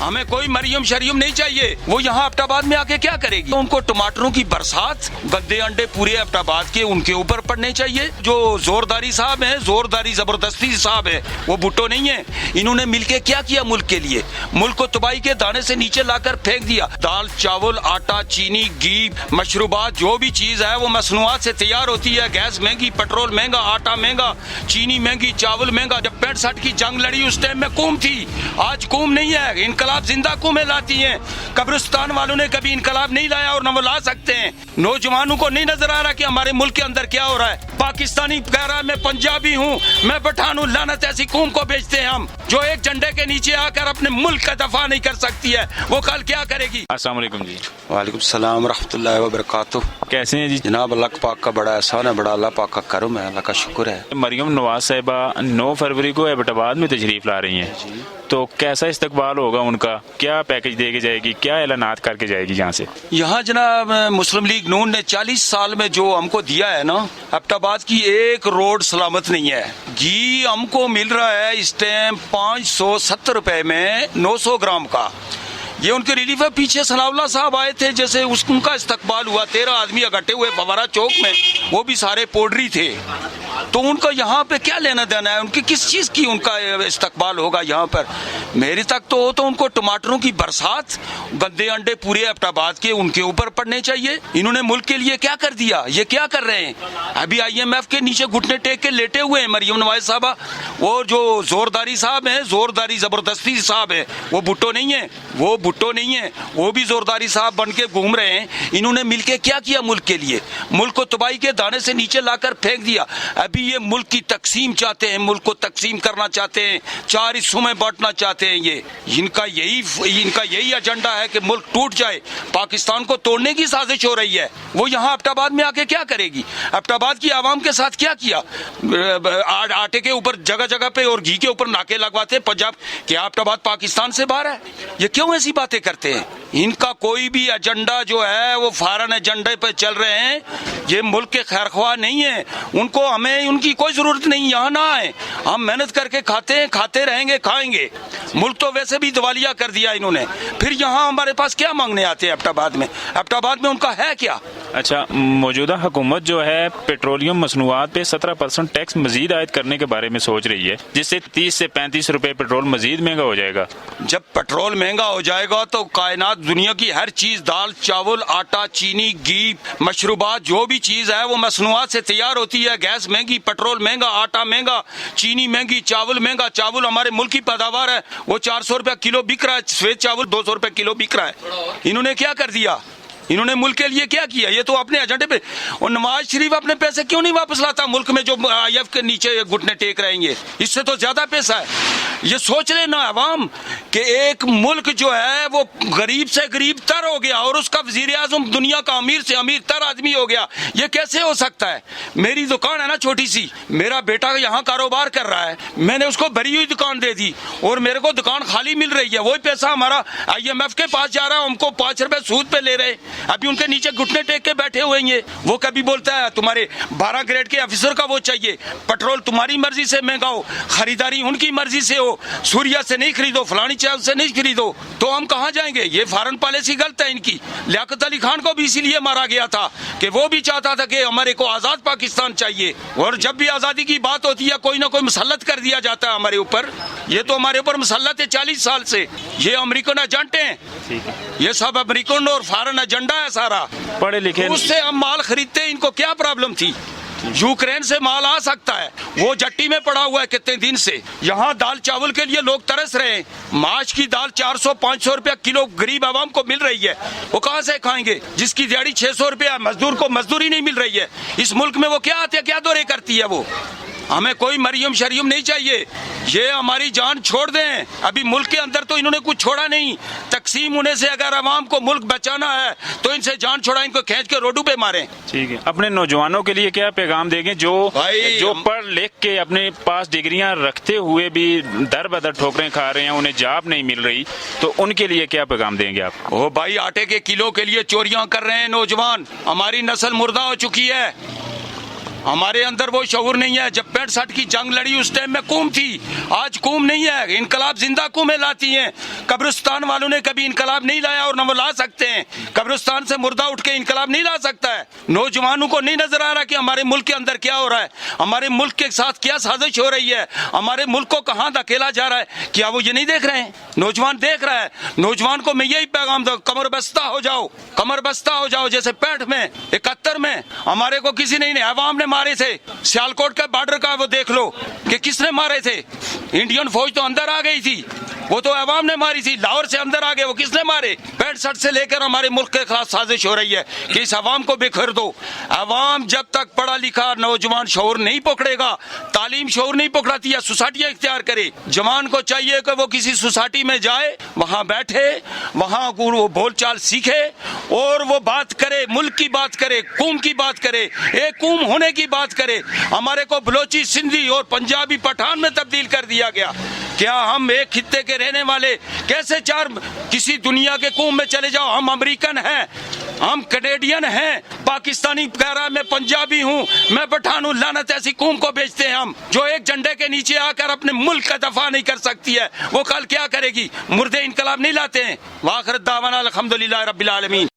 हमें कोई मरियम शरियम नहीं चाहिए। वो यहाँ एबटाबाद में आके क्या करेगी? उनको टमाटरों की बरसात, गद्दे अंडे पूरे एबटाबाद के उनके ऊपर पड़ने चाहिए। जो जोरदारी साहब है, जोरदारी जबरदस्ती साहब है, वो भुट्टो नहीं है। इन्होंने मिलके क्या किया मुल्क के लिए? मुल्क को तबाही के दाने से नीचे लाकर फेंक दिया। दाल, चावल, आटा, चीनी, घी, मशरूबात, जो भी चीज है वो मसनूआत से तैयार होती है। गैस महंगी, पेट्रोल महंगा, आटा महंगा, चीनी महंगी, चावल महंगा। जब 65 की जंग लड़ी उस टाइम में कूम थी, आज कूम नहीं है। इनकलाब जिंदा कूमें लाती हैं। कब्रिस्तान वालों ने कभी इनकलाब नहीं लाया और न वो ला सकते हैं। नौजवानों को नहीं नजर आ रहा कि हमारे मुल्क के अंदर क्या हो रहा है। पाकिस्तानी कह रहा है मैं पंजाबी हूँ, मैं पठान हूँ। लानत ऐसी कौम को बेचते हैं हम, जो एक झंडे के नीचे आकर अपने मुल्क का दफा नहीं कर सकती है। वो कल क्या करेगी? अस्सलाम वालेकुम जी। वालेकुम सलाम रहमतुल्लाहि व बरकातुहू। कैसे हैं जी? जनाब अल्लाह पाक का बड़ा एहसान है, बड़ा अल्लाह पाक का करम है, अल्लाह का शुक्र है। मरियम नवाज साहिबा 9 फरवरी को एबटाबाद में तशरीफ ला रही हैं, तो कैसा इस्तकबाल होगा उनका? क्या पैकेज दे के जाएगी, क्या ऐलानात करके जाएगी यहाँ से? यहाँ जनाब मुस्लिम लीग नून ने 40 साल में जो हमको दिया है ना, एबटाबाद की एक रोड सलामत नहीं है। घी हमको मिल रहा है इस टाइम 570 रुपए में 900 ग्राम का। ये उनके रिलीफ है। पीछे सनाउल्लाह साहब आए थे, जैसे उनका इस्तकबाल हुआ। 13 आदमी इकट्ठे हुए फवारा चौक में, वो भी सारे पोडरी थे। तो उनका यहाँ पे क्या लेना देना है? उनकी किस चीज की उनका इस्तकबाल होगा यहाँ पर? मेरी तक तो हो तो उनको टमाटरों की बरसात, गद्दे अंडे पूरे एबटाबाद के उनके ऊपर पड़ने चाहिए। इन्होंने मुल्क के लिए क्या कर दिया? ये क्या कर रहे हैं? अभी IMF के नीचे घुटने टेक के लेटे हुए हैं मरियम नवाज साहबा। वो जो जोरदारी साहब है, जोरदारी जबरदस्ती साहब है, वो भुट्टो नहीं है। वो भुट्टो नहीं है, वो भी जोरदारी साहब बन के घूम रहे हैं। इन्होंने मिलके क्या किया मुल्क के लिए? मुल्क को तबाही के दाने से नीचे लाकर फेंक दिया। अभी ये मुल्क की तकसीम चाहते हैं, मुल्क को तकसीम करना चाहते हैं, 4 हिस्सों में बांटना चाहते हैं। ये इनका यही एजेंडा है कि मुल्क टूट जाए, पाकिस्तान को तोड़ने की साजिश हो रही है। वो यहाँ एबटाबाद में आके क्या करेगी? एबटाबाद की आवाम के साथ क्या किया? आटे के ऊपर जगह जगह पे और घी के ऊपर नाके लगवाते। पंजाब क्या एबटाबाद पाकिस्तान से बाहर है? ये क्यों ऐसी बातें करते हैं? इनका कोई भी एजेंडा जो है वो फॉरेन एजेंडे पे चल रहे हैं। ये मुल्क के खैरख्वाह नहीं है। उनको हमें उनकी कोई जरूरत नहीं, यहाँ ना आए। हम मेहनत करके खाते हैं, खाते रहेंगे, खाएंगे। मुल्क तो वैसे भी दिवालिया कर दिया इन्होंने, फिर यहाँ हमारे पास क्या मांगने आते हैं एबटाबाद में? एबटाबाद में उनका है क्या? अच्छा, मौजूदा हुकूमत जो है पेट्रोलियम मसनूआत पे 17% टैक्स मजीद आयद करने के बारे में सोच रही है, जिससे 30 से 35 रुपए पेट्रोल मजीद महंगा हो जाएगा। जब पेट्रोल महंगा हो जाएगा तो कायनात दुनिया की हर चीज, दाल, चावल, आटा, चीनी, घी, मशरूबात, जो भी चीज है वो मसनूआत से तैयार होती है। गैस महंगी, पेट्रोल महंगा, आटा महंगा, चीनी महंगी, चावल महंगा। चावल हमारे मुल्क की पैदावार है, वो 400 रुपए किलो बिक रहा है। सफेद चावल 200 रुपए किलो बिक रहा है। इन्होंने क्या कर दिया? इन्होंने मुल्क के लिए क्या किया? ये तो अपने एजेंडे पे। और नवाज शरीफ अपने पैसे क्यों नहीं वापस लाता मुल्क में, जो IMF के नीचे घुटने टेक रहेंगे? इससे तो ज्यादा पैसा है। ये सोच लेना अवाम कि एक मुल्क जो है वो गरीब से गरीब तर हो गया और उसका वजीर आजम दुनिया का अमीर से अमीर तर आदमी हो गया। ये कैसे हो सकता है? मेरी दुकान है ना छोटी सी, मेरा बेटा यहाँ कारोबार कर रहा है, मैंने उसको भरी हुई दुकान दे दी और मेरे को दुकान खाली मिल रही है। वही पैसा हमारा IMF के पास जा रहा है, हमको 5 रुपए सूद पे ले रहे। अभी उनके नीचे घुटने टेक के बैठे हुए हैं। वो कभी बोलता है तुम्हारे 12 ग्रेड के ऑफिसर का वो चाहिए, पेट्रोल तुम्हारी मर्जी से महंगा हो, खरीदारी उनकी मर्जी से हो, सूर्या से नहीं खरीदो, फलानी चावल से नहीं खरीदो, तो हम कहाँ जाएंगे? ये फॉरेन पॉलिसी गलत है इनकी। लियाकत अली खान को भी इसीलिए मारा गया था कि वो भी चाहता था कि हमारे को आजाद पाकिस्तान चाहिए, और जब भी आजादी की बात होती है कोई ना कोई मुसल्लत कर दिया जाता है हमारे ऊपर। ये तो हमारे ऊपर मुसल्लत है 40 साल से। ये अमेरिकन एजेंट हैं, ये सब अमेरिकन और फॉरेन एजेंडा है सारा। पढ़े लिखे उससे हम माल खरीदते, इनको क्या प्रॉब्लम थी? यूक्रेन से माल आ सकता है, वो जट्टी में पड़ा हुआ है कितने दिन से। यहाँ दाल चावल के लिए लोग तरस रहे हैं। माश की दाल 400-500 रुपया किलो गरीब आवाम को मिल रही है, वो कहाँ से खाएंगे? जिसकी दिहाड़ी 600 रुपया, मजदूर को मजदूरी नहीं मिल रही है। इस मुल्क में वो क्या आते हैं, क्या दौरे करती है वो? हमें कोई मरियम शरियम नहीं चाहिए। ये हमारी जान छोड़ दें। अभी मुल्क के अंदर तो इन्होंने कुछ छोड़ा नहीं। तकसीम होने से अगर आवाम को मुल्क बचाना है तो इनसे जान छोड़ा, इनको खींच के रोडों पे मारें। ठीक है, अपने नौजवानों के लिए क्या पैगाम देंगे जो पढ़ लिख के अपने पास डिग्रियां रखते हुए भी दर बदर ठोकरें खा रहे हैं, उन्हें जॉब नहीं मिल रही, तो उनके लिए क्या पैगाम देंगे आप? ओ भाई, आटे के किलो के लिए चोरियां कर रहे हैं नौजवान। हमारी नस्ल मुर्दा हो चुकी है। ہمارے اندر وہ شعور نہیں ہے. جب 65 کی جنگ لڑی اس ٹائم میں قوم تھی, آج قوم نہیں ہے. انقلاب زندہ قومیں لاتی ہیں. قبرستان والوں نے کبھی انقلاب نہیں لایا اور نہ وہ لا سکتے ہیں. قبرستان سے مردہ اٹھ کے انقلاب نہیں لا سکتا ہے. نوجوانوں کو نہیں نظر آ رہا کہ ہمارے ملک کے اندر کیا ہو رہا ہے, ہمارے ملک کے ساتھ کیا سازش ہو رہی ہے, ہمارے ملک کو کہاں دھکیلا جا رہا ہے. کیا وہ یہ نہیں دیکھ رہے ہیں؟ نوجوان دیکھ رہا ہے. نوجوان کو میں یہی پیغام دوں, کمر بستہ ہو جاؤ, کمر بستہ ہو جاؤ. جیسے 65 میں 71 میں ہمارے کو کسی نہیں, عوام نے مارے تھے. سیالکوٹ کے بارڈر کا وہ دیکھ لو کہ کس نے مارے تھے. انڈین فوج تو اندر آ گئی تھی, وہ تو عوام نے ماری تھی. لاہور سے اندر آ گئے, وہ کس نے مارے؟ 65 سے لے کر ہمارے ملک کے خلاف سازش ہو رہی ہے کہ اس عوام کو بکھیر دو. عوام جب تک پڑھا لکھا نوجوان شعور نہیں پکڑے گا, تعلیم شعور نہیں پکڑاتی ہے, سوسائٹیاں اختیار کرے. جوان کو چاہیے کہ وہ کسی سوسائٹی میں جائے, وہاں بیٹھے, وہاں وہ بول چال سیکھے اور وہ بات کرے, ملک کی بات کرے, قوم کی بات کرے, ایک قوم ہونے کی بات کرے. ہمارے کو بلوچی, سندھی اور پنجابی, پٹھان میں تبدیل کر دیا گیا. کیا ہم ایک خطے کے رہنے والے کیسے چار کسی دنیا کے قوم میں چلے جاؤ؟ ہم امریکن ہیں, ہم کینیڈین ہیں, پاکستانی کہہ رہا ہے میں پنجابی ہوں, میں پٹھان ہوں. لعنت ایسی قوم کو بیچتے ہیں ہم جو ایک جھنڈے کے نیچے آ کر اپنے ملک کا دفاع نہیں کر سکتی ہے. وہ کل کیا کرے گی؟ مردے انقلاب نہیں لاتے ہیں. وآخر دعوانا الحمدللہ رب العالمین.